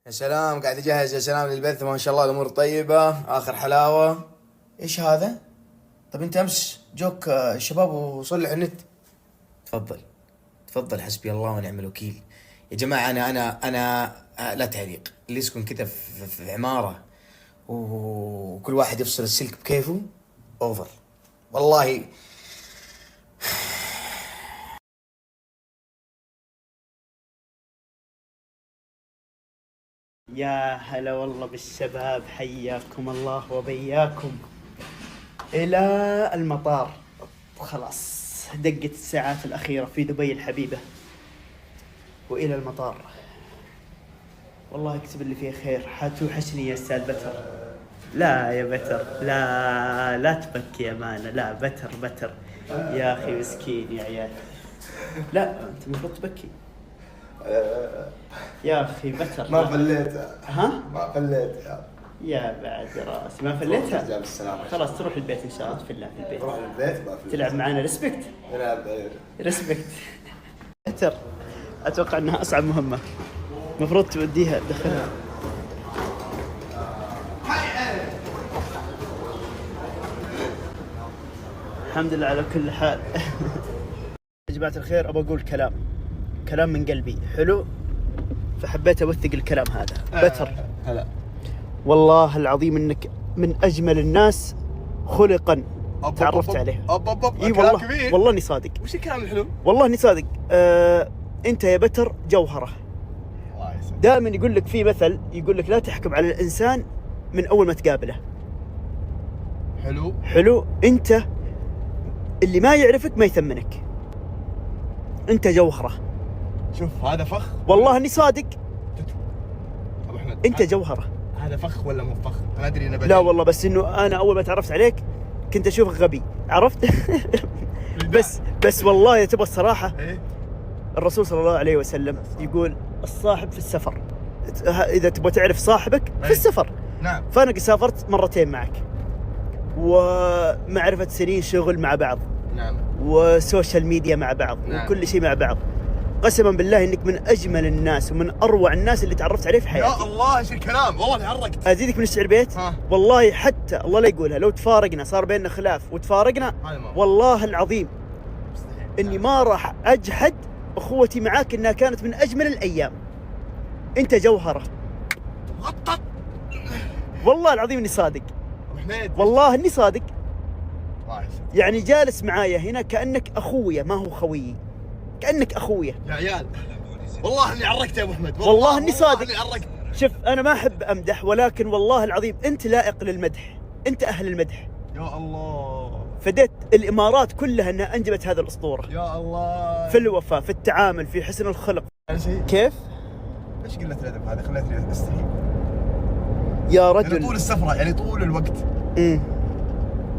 يا سلام، قاعد اجهز يا سلام للبث، ما شاء الله الامور طيبه، اخر حلاوه. ايش هذا؟ طب انت امس جوك الشباب وصلح النت. تفضل تفضل، حسبي الله ونعم الوكيل. يا جماعه انا لا تعليق، اللي يسكن كذا في عماره وكل واحد يفصل السلك بكيفه اوفر والله. يا هلا والله بالشباب، حياكم الله وبياكم إلى المطار. خلاص دقت الساعات الأخيرة في دبي الحبيبة وإلى المطار. والله يكتب اللي فيه خير، حتوحشني يا أستاذ بتر. لا يا بتر، لا تبكي يا مانا، لا بتر يا أخي مسكين يا عيال. لا أنت المفروض تبكي يا أخي بتر. ما فليت. ها؟ ما فليت يا بعد راسي ما فليتها. جاب السلامة. خلاص تروح البيت ان شاء الله، تفلها في البيت. تروح البيت ما فليت. تلعب معنا ريسبكت. نلعب ريسبكت. بتر اتوقع انها اصعب مهمة، المفروض توديها تدخلها. الحمد لله على كل حال. يا جماعة الخير، ابى اقول كلام من قلبي حلو، فحبيت اوثق الكلام هذا. بتر هلا والله العظيم انك من اجمل الناس خلقا تعرفت عليه. اي والله والله اني صادق. وش الكلام الحلو؟ والله اني صادق. انت يا بتر جوهره. الله يسلمك. دائما يقول لك في مثل يقول لك لا تحكم على الانسان من اول ما تقابله. حلو. انت اللي ما يعرفك ما يثمنك. انت جوهره. شوف هذا فخ. والله اني صادق. ابو احمد انت جوهره. هذا فخ ولا مو فخ؟ انا ادري انه لا والله، بس انه انا اول ما تعرفت عليك كنت اشوفك غبي، عرفت؟ بس والله تبغى الصراحه، ايه؟ الرسول صلى الله عليه وسلم يقول الصاحب في السفر. اذا تبغى تعرف صاحبك في السفر. نعم. فانا قد سافرت مرتين معك، ومعرفه سنين شغل مع بعض. نعم. وسوشيال ميديا مع بعض. نعم. وكل شيء مع بعض. قسما بالله انك من اجمل الناس ومن اروع الناس اللي تعرفت عليه في حياتي. يا الله ايش الكلام، والله تحركت. ازيدك من الشعر بيت. والله حتى الله لا يقولها، لو تفارقنا صار بيننا خلاف وتفارقنا، والله العظيم اني ما راح اجحد اخوتي معاك، انها كانت من اجمل الايام. انت جوهره. غطت. والله العظيم اني صادق. حميد. والله اني صادق. الله يسلمك. يعني جالس معايا هنا كانك اخويا، ما هو خويي، كانك اخويا. يا عيال والله اني عرقت يا ابو احمد. والله اني صادق. اني عرقت. شوف انا ما احب امدح، ولكن والله العظيم انت لائق للمدح، انت اهل المدح. يا الله. فديت الامارات كلها انها انجبت هذا الاسطوره. يا الله. في الوفاء، في التعامل، في حسن الخلق. شيء كيف؟ ليش قلة الادب هذه خلتني استحي؟ يا رجل يعني طول السفرة، يعني طول الوقت.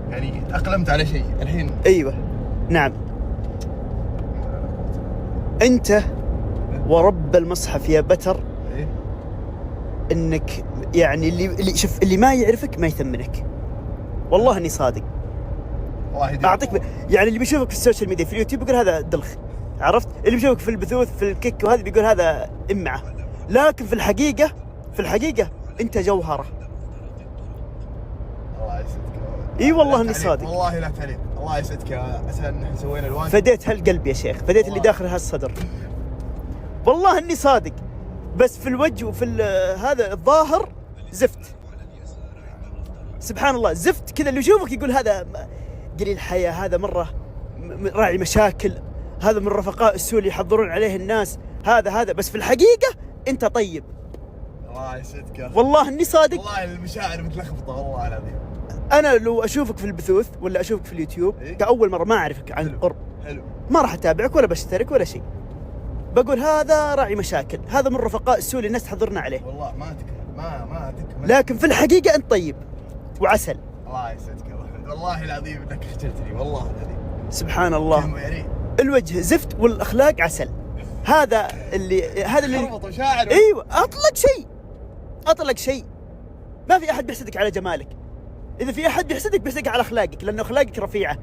يعني تأقلمت على شيء الحين. ايوه نعم. انت ورب المصحف يا بتر، إيه؟ انك يعني اللي شوف، اللي ما يعرفك ما يثمنك. والله اني صادق. الله اعطيك يعني اللي بيشوفك في السوشيال ميديا في اليوتيوب يقول هذا دلخ، عرفت؟ اللي بيشوفك في البثوث في الكيك وهذا بيقول هذا امعه، لكن في الحقيقه انت جوهره. الله يسعدك. اي والله اني صادق. والله لا تعليق. الله يسعدك، عشان نحن سوينا الواجب. فديت هالقلب يا شيخ، فديت اللي داخل هالصدر. والله اني صادق، بس في الوجه وفي هذا الظاهر زفت. سبحان الله زفت كذا، اللي يشوفك يقول هذا قليل حياة، هذا مرة راعي مشاكل، هذا من رفقاء السوء اللي يحضرون عليه الناس، هذا بس في الحقيقة انت طيب. الله يسعدك يا أخي. والله اني صادق. والله المشاعر متلخبطة والله العظيم. انا لو اشوفك في البثوث ولا اشوفك في اليوتيوب إيه؟ كأول مرة ما اعرفك عن القرب، حلو. ما راح اتابعك ولا بشترك ولا شيء، بقول هذا راعي مشاكل، هذا من رفقاء السوء اللي الناس تحضرنا عليه. والله ما تكمل. لكن في الحقيقة انت طيب وعسل. الله يسعدك يا احمد، والله العظيم انك خجلتني، والله العظيم. سبحان الله. يعني الوجه زفت والاخلاق عسل. هذا اللي خربط وشاعر. ايوه. اطلق شيء ما في احد بيحسدك على جمالك. اذا في احد بيحسدك على اخلاقك، لان اخلاقك رفيعه.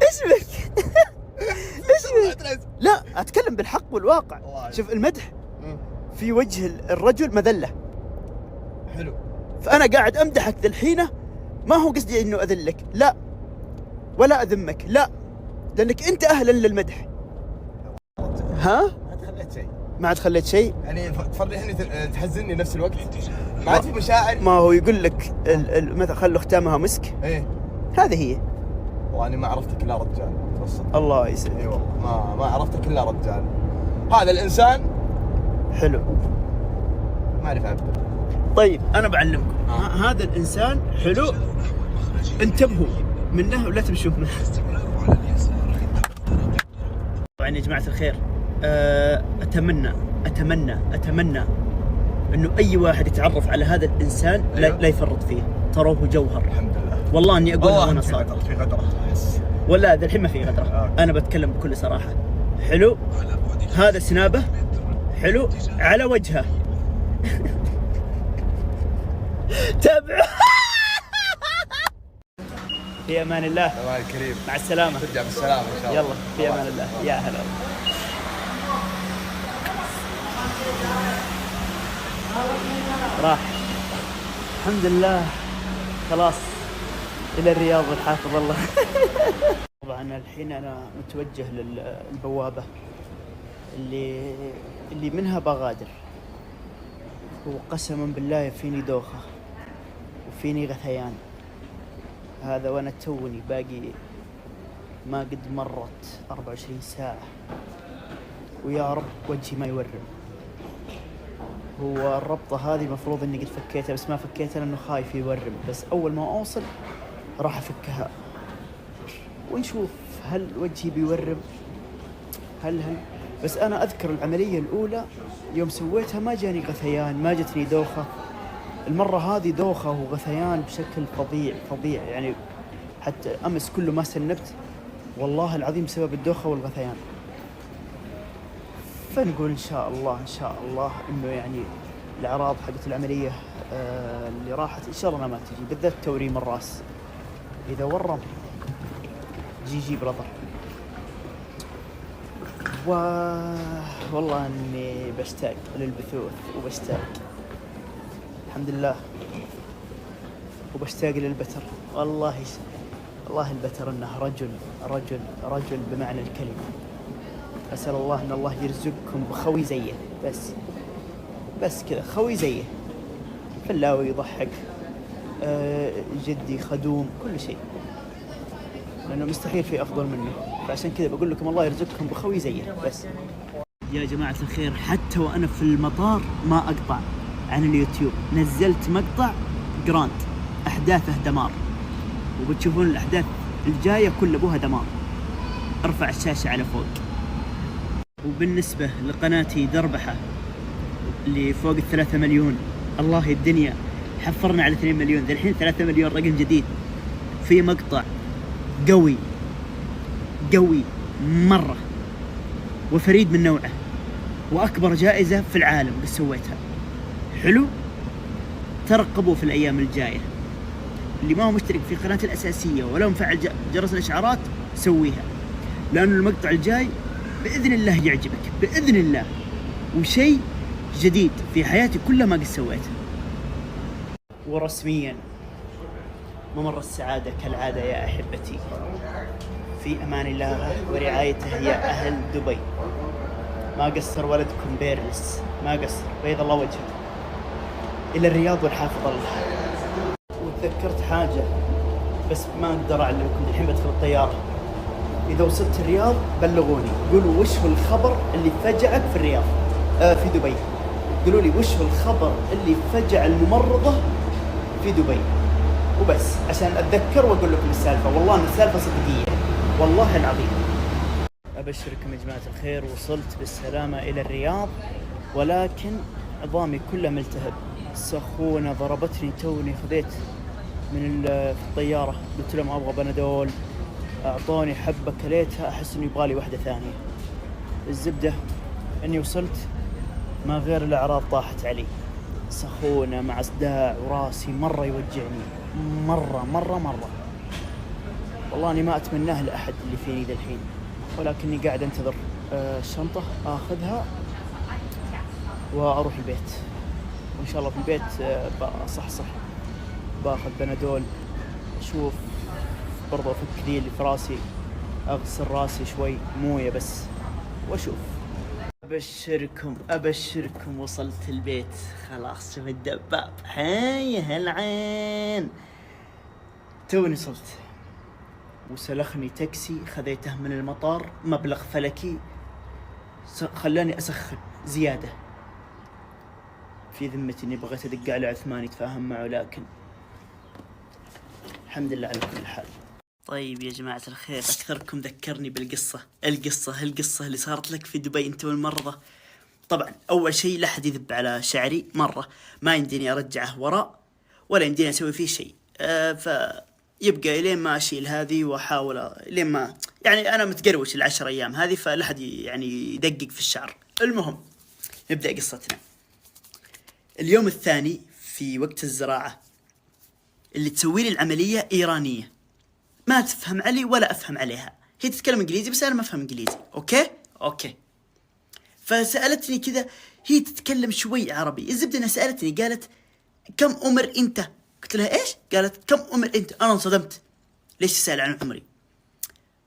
ايش بك؟ لا اتكلم بالحق والواقع. شوف المدح في وجه الرجل مذلة. حلو. فأنا قاعد أمدحك ذا الحينة، ما هو قصدي إنه أذلك، لا، ولا أذمك، لا، لأنك أنت أهلا للمدح. ها؟ ما تخليت شيء. ما عاد خليت شيء. يعني تفرحني تحزنني نفس الوقت. ما عاد في مشاعر. ما هو يقول لك مثلا خلوا ختامها مسك. ايه هذه هي. وأنا ما عرفتك إلا رجال. توسط. الله يسعدك. اي والله ما عرفتك إلا رجال. هذا الإنسان حلو. ما أعرف أعبر. طيب أنا بعلمكم. هذا الإنسان حلو، انتبهوا منه ولا تمشوا منه. طبعا يا جماعة الخير، أتمنى إنه أي واحد يتعرف على هذا الإنسان لا يفرط فيه، تروه جوهر. الحمد لله. والله إني أقولها وأنا في صادق. في غدرة أحس. ولا ذا الحين ما في غدرة. أنا بتكلم بكل صراحة. حلو، هذا سنابه حلو على وجهه. تابعوا. في امان الله. الله الكريم. مع السلامه. ترجع بالسلامة إن شاء الله. يلا في امان الله. يا هلا. راح الحمد لله، خلاص الى الرياض والحافظ الله. طبعا الحين انا متوجه للبوابه اللي منها بغادر، وقسما بالله فيني دوخه وفيني غثيان. هذا وانا توني باقي ما قد مرت 24 ساعة، ويا رب وجهي ما يورم. هو الربطة هذه مفروض اني قد فكيتها، بس ما فكيتها لانه خايف يورم، بس اول ما اوصل راح افكها ونشوف هل وجهي بيورم. هل بس انا اذكر العملية الاولى يوم سويتها ما جاني غثيان، ما جتني دوخة. المرة هذه دوخة وغثيان بشكل فظيع يعني، حتى أمس كله ما سنبت والله العظيم بسبب الدوخة والغثيان. فنقول إن شاء الله إنه يعني الأعراض حقت العملية اللي راحت إن شاء الله ما تجي، بالذات توريم الرأس. إذا ورم جي برذر. والله إني بشتاق للبثوث وبشتاق الحمد لله، وبشتاق للبتر. والله البتر انه رجل بمعنى الكلمة. اسأل الله ان الله يرزقكم بخوي زيه، بس كذا خوي زيه، فلاوي يضحك، جدي خدوم، كل شيء، لانه مستحيل في افضل منه. فعشان كذا بقول لكم الله يرزقكم بخوي زيه. بس يا جماعة الخير، حتى وانا في المطار ما اقطع عن اليوتيوب، نزلت مقطع جراند أحداثه دمار، وبتشوفون الأحداث الجاية كل أبوها دمار. ارفع الشاشة على فوق. وبالنسبة لقناتي دربحة اللي فوق 3 مليون، الله الدنيا حفرنا على 2 مليون، ذا الحين 3 مليون رقم جديد. في مقطع قوي مرة وفريد من نوعه، وأكبر جائزة في العالم قد سويتها. حلو، ترقبوا في الأيام الجاية. اللي ما هو مشترك في قناتي الأساسية ولا مفعل جرس الإشعارات سويها، لأنه المقطع الجاي بإذن الله يعجبك بإذن الله، وشيء جديد في حياتي كلها ما قد سويته. ورسميا ممر السعادة كالعادة يا أحبتي، في أمان الله ورعايته يا أهل دبي. ما قصر ولدكم بيرلس، ما قصر، بيض الله وجهه. إلى الرياض والحافظ الله. وتذكرت حاجة بس ما أقدر أعلمكم، الحين بدخل الطيارة. إذا وصلت الرياض بلغوني، قولوا وش هو الخبر اللي فجعك في الرياض في دبي. قولوا لي وش هو الخبر اللي فجع الممرضة في دبي، وبس عشان أتذكر وأقول لكم السالفة. والله أن السالفة صدقية والله العظيم. أبشركم يا جماعة الخير، وصلت بالسلامة إلى الرياض، ولكن عظامي كلها ملتهب. سخونة ضربتني، توني خذيت من في الطيارة، قلت لهم أبغى بنادول، أعطوني حبة كليتها، أحس إنه يبغالي واحدة ثانية. الزبدة إني وصلت ما غير الأعراض طاحت علي، سخونة مع صداع، وراسي مرة يوجعني مرة. والله أني ما أتمناه لأحد اللي فيني ذا الحين، ولكني قاعد أنتظر الشنطة آخذها واروح البيت، وان شاء الله في البيت بصحصح، باخذ بنادول، اشوف برضه افك ذي اللي في راسي، اغسل راسي شوي مويه بس واشوف. ابشركم وصلت البيت خلاص. شوف الدباب، حي هالعين. توني صلت وسلخني تاكسي خذيته من المطار، مبلغ فلكي خلاني اسخن زياده. في ذمتي اني بغيت ادق على عثمان يتفاهم معه، لكن الحمد لله على كل حال. طيب يا جماعة الخير، أكثركم ذكرني القصة اللي صارت لك في دبي أنت والمرضى. طبعا أول شيء لا أحد يذب على شعري مرة، ما يمديني أرجعه وراء ولا يمديني أسوي فيه شيء. فيبقى لين ما أشيل هذه وأحاول لين ما يعني أنا متقروش 10 أيام هذه، فلا أحد يعني يدقق في الشعر. المهم نبدأ قصتنا. اليوم الثاني في وقت الزراعة، اللي تسوي لي العملية إيرانية، ما تفهم علي ولا أفهم عليها. هي تتكلم إنجليزي بس أنا ما أفهم إنجليزي. أوكي. فسألتني كذا، هي تتكلم شوي عربي. الزبدة أنها سألتني قالت كم عمر أنت؟ قلت لها إيش؟ قالت كم عمر أنت؟ أنا انصدمت، ليش تسأل عن عمري؟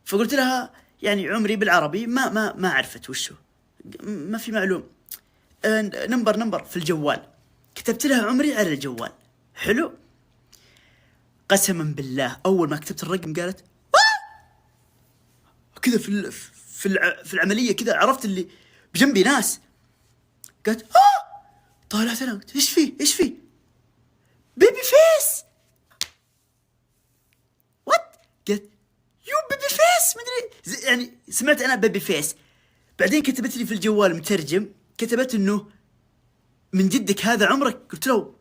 فقلت لها يعني عمري بالعربي ما عرفت وشو، ما في معلوم. نمبر في الجوال، كتبت لها عمري على الجوال. حلو. قسما بالله أول ما كتبت الرقم قالت كذا في العملية كذا، عرفت اللي بجنبي ناس، قالت طالعت أنا قلت إيش فيه بيبي فيس. وات؟ قالت يو بيبي فيس مدري يعني سمعت أنا بيبي فيس. بعدين كتبت لي في الجوال مترجم، كتبت إنه من جدك هذا عمرك؟ قلت له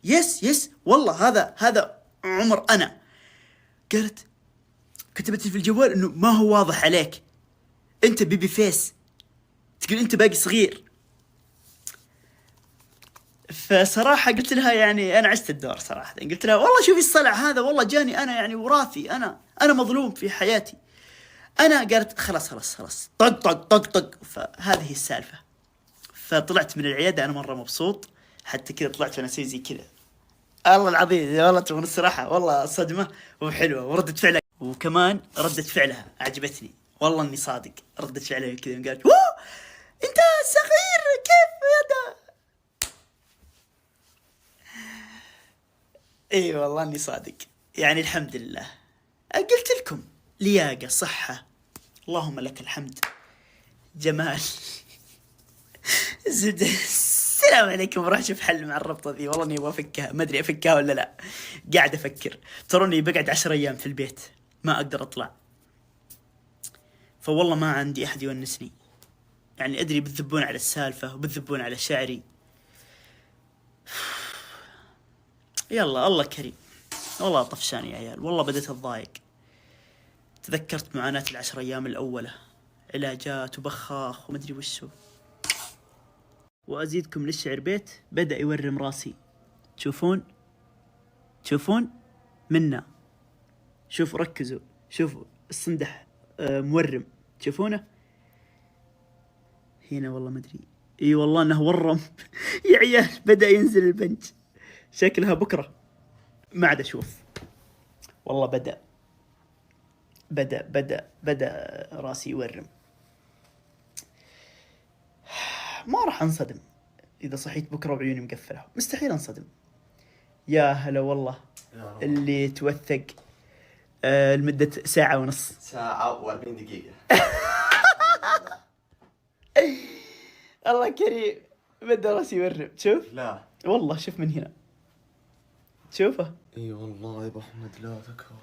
يس والله هذا عمر أنا. قالت كتبت لي في الجوال إنه ما هو واضح عليك، أنت بيبي فيس، تقول أنت باقي صغير. فصراحة قلت لها يعني أنا عشت الدور صراحة. قلت لها والله شوفي الصلع هذا والله جاني أنا، يعني وراثي، أنا مظلوم في حياتي أنا. قالت خلاص طق. فهذه السالفة. فطلعت من العيادة أنا مرة مبسوط، حتى كذا طلعت وأنا أسوي زي كذا. الله العظيم والله تبون الصراحة، والله صدمة وحلوة، وردة فعلها وكمان ردة فعلها عجبتني والله إني صادق. ردة فعلها كذا قالت أنت صغير كيف هذا. اي والله اني صادق، يعني الحمد لله. قلت لكم لياقة، صحة، اللهم لك الحمد، جمال. زبدة. السلام عليكم، راح اشوف حل مع الربطة ذي، والله اني ابغى افكها، ما ادري افكها ولا لا. قاعد افكر، تروني بقعد 10 ايام في البيت ما اقدر اطلع، فوالله ما عندي احد يونسني. يعني ادري بتذبون على السالفة وبتذبون على شعري. يلا الله كريم، والله طفشان يا عيال، والله بديت اتضايق. تذكرت معاناة 10 أيام الأولى، علاجات وبخاخ ومدري وشو. وأزيدكم للشعر بيت بدأ يورم راسي. تشوفون منا، شوفوا ركزوا، شوفوا الصندح مورم، تشوفونه هنا. والله ما أدري، اي والله انه ورم. يا عيال بدأ ينزل البنج، شكلها بكرة ما عاد اشوف. والله بدأ راسي يورم. ما راح انصدم اذا صحيت بكرة وعيوني مقفلة، مستحيل انصدم. يا هلا والله اللي توثق لمدة 1.5 ساعة، 1:40 دقيقة. الله كريم، بدأ راسي يورم. شوف لا والله، شوف من هنا، تشوفه. اي والله يا ابو احمد لا تكفى.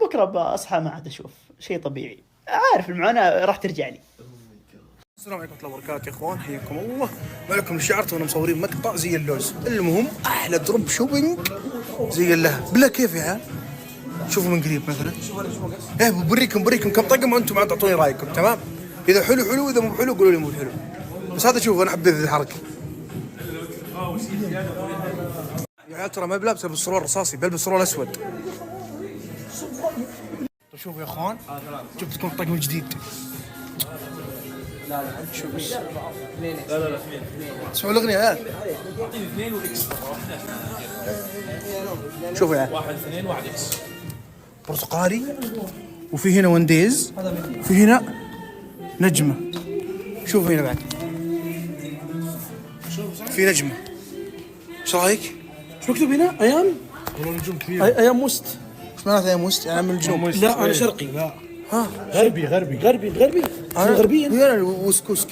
بكره بصحى ما عاد اشوف شيء طبيعي، عارف المعاناة راح ترجع لي. السلام عليكم ورحمة الله وبركاته يا اخوان، حياكم الله. معكم الشعر، تونا مصورين مقطع زي اللوز. المهم احلى دروب شوبينج زي اللهب بالله. كيف يا عيال؟ شوفوا من قريب مثلا. بوريكم كم طقم وانتم عاد تعطوني رايكم. تمام؟ اذا حلو اذا مو حلو قولوا لي مو حلو. بس هذا شوف انا حبيت الحركه يا عيال. ترى ما بلابس بالصرور رصاصي، بلبس صرور اسود. شوفوا يا اخوان، جبت لكم طقم جديد. شوف بس. اسمعوا الاغنيه يا عيال. شوفوا يا عيال. 1 2 1 اكس. برتقالي وفي هنا ونديز وفي هنا نجمه. شوفوا هنا بعد في نجمه. ايش رايك؟ ايش مكتوب هنا؟ ايام؟ والله نجوم كبير. ايام موست. ايش معناته ايام موست؟ يعني من الجنوب. لا انا شرقي. لا ها غربي انا غربيا. هنا وسكوس.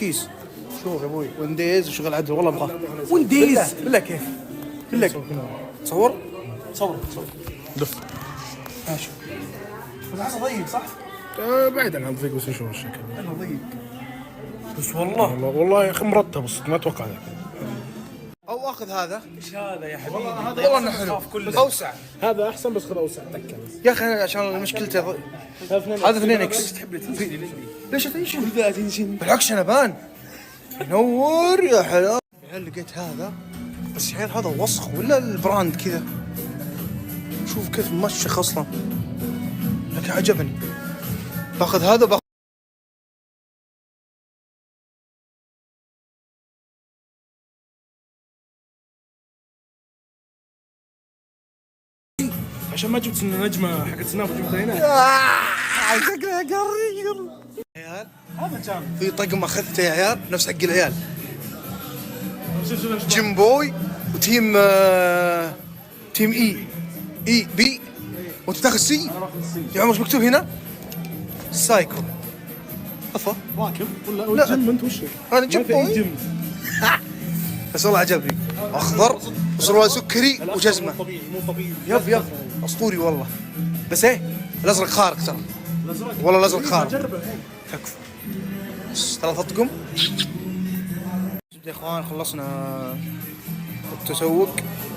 شوف يا ابوي ونديز وشغل عدل والله ابغاه. ونديز بالله كيف؟ بالله تصور؟ صور دف. شوف بس حاسه ضيق صح؟ بعيدا عن ضيق بس نشوف الشكل. انا ضيق بس والله والله يا اخي مرتب بس ما اتوقع ذاك. او اخذ هذا. ايش هذا يا حبيبي؟ والله انه حلو اوسع. هذا احسن بس خذ اوسع تكه بس. يا اخي انا عشان مشكلته هذا 2 اكس. ليش اتنشن؟ بالعكس انا بان ينور يا حلال. الحين لقيت هذا بس الحين هذا وسخ ولا البراند كذا. شوف كيف ممشخ اصلا لكن عجبني. باخذ هذا عشان ما جبت نجمه حقت سناب جبتها هنا. عيال هذا كان في طقم اخذته يا عيال نفس حق العيال. جيمبوي وتيم تيم اي بي وانت تاخذ سي. يا عمر ايش مكتوب هنا؟ سايكو. افا راكب لا. ولا جيم انت وش؟ انا جيمبوي بس والله عجبني. اخضر وسروال سكري وجزمه. مو طبيعي. يب اسطوري والله. بس ايه الازرق خارق ترى. والله الازرق خارق. جربه. تكفى. بس 3 اطقم. يا اخوان خلصنا التسوق.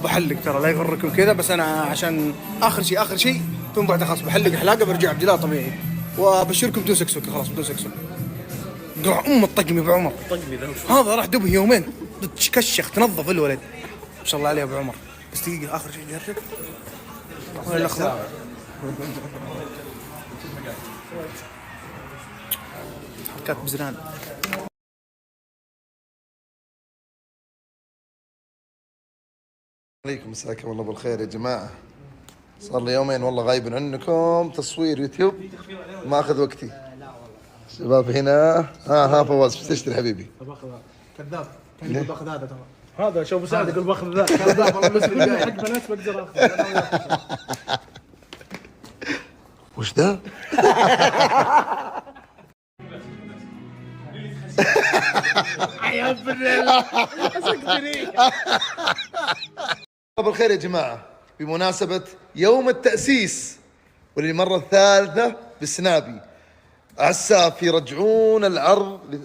بحلق ترى لا يغركم كذا بس انا عشان اخر شيء ثم بعد خلاص بحلق حلاقه برجع عبد الله طبيعي. وابشركم بدون سكسوكه خلاص بدون سكسوكه. قرع الطقم يا ابو عمر. هذا راح دبه يومين تكشخ تنظف الولد. ما شاء الله عليه ابو عمر. بس دقيقه اخر شيء جرب. وين الاخضر؟ حركات بزران. عليكم مساكم الله بالخير يا جماعة. صار لي يومين والله غايب عنكم تصوير يوتيوب ما اخذ وقتي. شباب هنا ها فواز ايش تشتري حبيبي؟ كذاب كان يقول باخذ هذا ترى. هذا شوف سعد يقول باخذ ذا. كذاب والله بس حق بنات بقدر اخذ. وش ذا؟ يا ابن بالخير يا جماعة بمناسبة يوم التأسيس وللمرة الثالثة بالسنابي عساف يرجعون العرض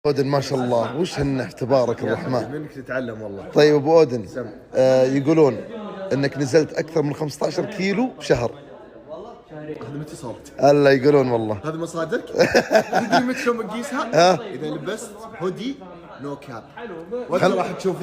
أودن ما شاء الله وش هالنح تبارك الرحمن. منك تتعلم والله. طيب ابو أودن يقولون انك نزلت اكثر من 15 كيلو بشهر. هذا متى صارت؟ الله يقولون والله. هذه مصادرك؟ تدري متى شلون بنقيسها؟ اذا لبست هودي نو كاب. وانت راح تشوفون